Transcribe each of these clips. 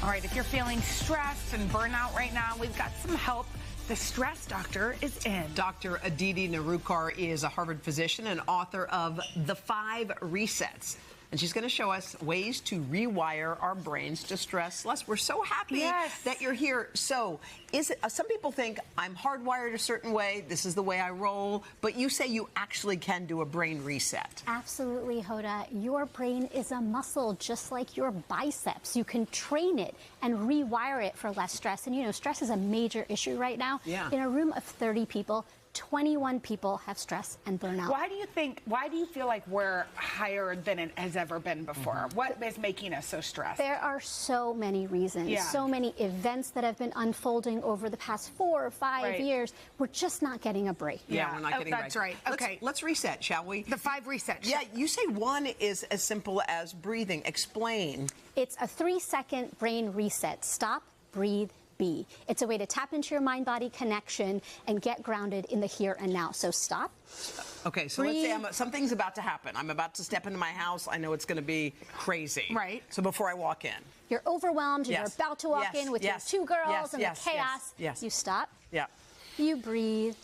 All right, if you're feeling stressed and burnout right now, we've got some help. The Stress Doctor is in. Dr. Aditi Nerurkar is a Harvard physician and author of The 5 Resets. And she's going to show us ways to rewire our brains to stress less. We're so happy that you're here. So, is it, some people think I'm hardwired a certain way. This is the way I roll. But you say you actually can do a brain reset. Absolutely, Hoda. Your brain is a muscle, just like your biceps. You can train it and rewire it for less stress. And you know, stress is a major issue right now. Yeah. In a room of 30 people, 21 people have stress and burnout. Why do you feel like we're higher than it has ever been before? What is making us so stressed? There are so many reasons, so many events that have been unfolding over the past 4 or 5 years. We're just not getting a break. Yeah, we're not getting a break. That's right. Okay. Let's reset, shall we? The 5 resets. Yeah, you say one is as simple as breathing. Explain. It's a 3-second brain reset. Stop, breathe, be. It's a way to tap into your mind-body connection and get grounded in the here and now. So stop. Okay, so let's say something's about to happen. I'm about to step into my house. I know it's going to be crazy. Right. So before I walk in. You're overwhelmed and you're about to walk in with your 2 girls and the chaos. You stop. Yeah. You breathe.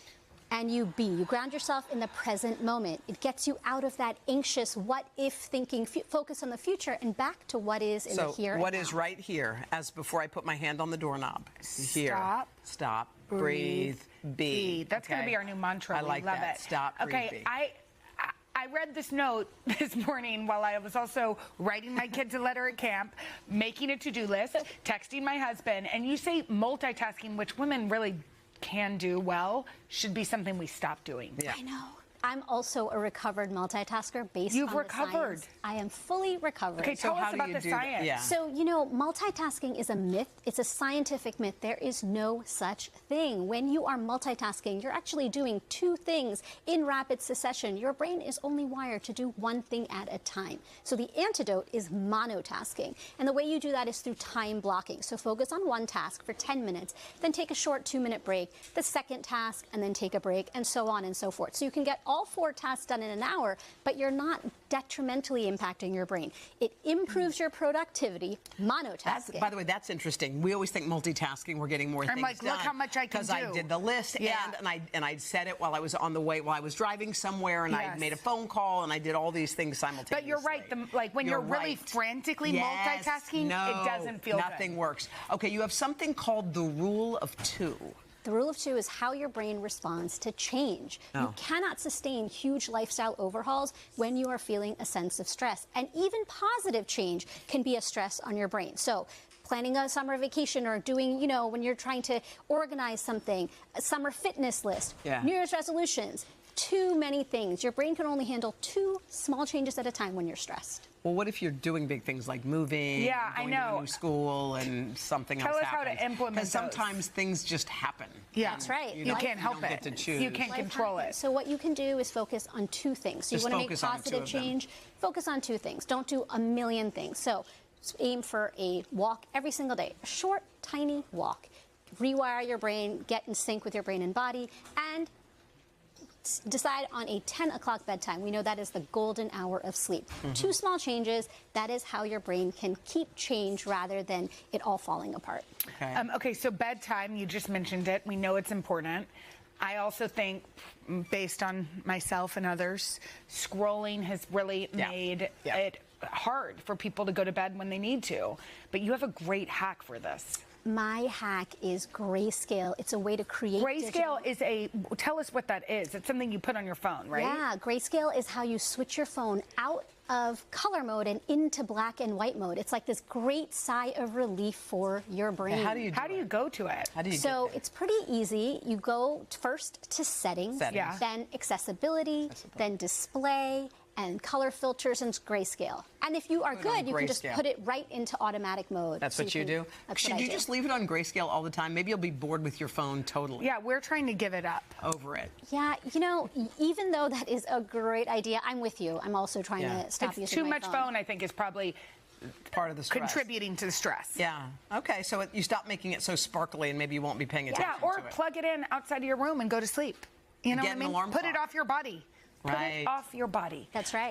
And you be. You ground yourself in the present moment. It gets you out of that anxious what-if thinking, focus on the future, and back to what is in the here and now. What is right here, as before I put my hand on the doorknob. Here. Stop. Breathe. Be. That's going to be our new mantra. I like that. Stop, breathe, be. I read this note this morning while I was also writing my kids a letter at camp, making a to-do list, texting my husband, and you say multitasking, which women really can do well, should be something we stop doing. Yeah. I know. I'm also a recovered multitasker based on the science. I am fully recovered. Okay, tell us about the science. Yeah. So, you know, multitasking is a myth. It's a scientific myth. There is no such thing. When you are multitasking, you're actually doing 2 things in rapid succession. Your brain is only wired to do one thing at a time. So the antidote is monotasking. And the way you do that is through time blocking. So focus on one task for 10 minutes, then take a short 2-minute break, the second task, and then take a break, and so on and so forth. So you can get all 4 tasks done in an hour, but you're not detrimentally impacting your brain. It improves your productivity, monotasking. By the way, that's interesting. We always think multitasking, we're getting more things done. I'm like, look how much I can do. Because I did the list, and I said it while I was on the way, while I was driving somewhere, and I made a phone call, and I did all these things simultaneously. But you're right. Like when you're really frantically multitasking, it doesn't feel good. Nothing works. Okay, you have something called the rule of 2. The rule of 2 is how your brain responds to change. You cannot sustain huge lifestyle overhauls when you are feeling a sense of stress. And even positive change can be a stress on your brain. So planning a summer vacation or doing, you know, when you're trying to organize something, a summer fitness list, New Year's resolutions, too many things. Your brain can only handle 2 small changes at a time when you're stressed. Well, what if you're doing big things like moving, going to a new school, and something else happens? Tell us how to implement those. Because sometimes things just happen. Yeah, that's right. You can't help it. You don't get to choose. You can't control it. So what you can do is focus on 2 things. So you want to make positive change, focus on 2 things. Don't do a million things. So aim for a walk every single day, a short, tiny walk. Rewire your brain, get in sync with your brain and body, and decide on a 10 o'clock bedtime. We know that is the golden hour of sleep. 2 small changes. That is how your brain can keep change rather than it all falling apart. Okay, so bedtime, you just mentioned it. We know it's important. I also think, based on myself and others, scrolling has really made it hard for people to go to bed when they need to. But you have a great hack for this. My hack is grayscale. It's a way to create Grayscale is tell us what that is. It's something you put on your phone, right? Yeah, grayscale is how you switch your phone out of color mode and into black and white mode. It's like this great sigh of relief for your brain. Yeah, how do you go to it? How do you So it's pretty easy. You go first to settings. Then accessibility, then display, and color filters and grayscale. And if you are good, you can just put it right into automatic mode. That's what you do? Should you just leave it on grayscale all the time? Maybe you'll be bored with your phone totally. Yeah, we're trying to give it up. Over it. Yeah, you know, even though that is a great idea, I'm with you. I'm also trying to stop using too much phone, I think, is probably part of the stress. Contributing to the stress. Yeah. Okay, so you stop making it so sparkly and maybe you won't be paying attention to it. Yeah, or plug it in outside of your room and go to sleep. You know what I mean? Put it off your body. Put it off your body. That's right.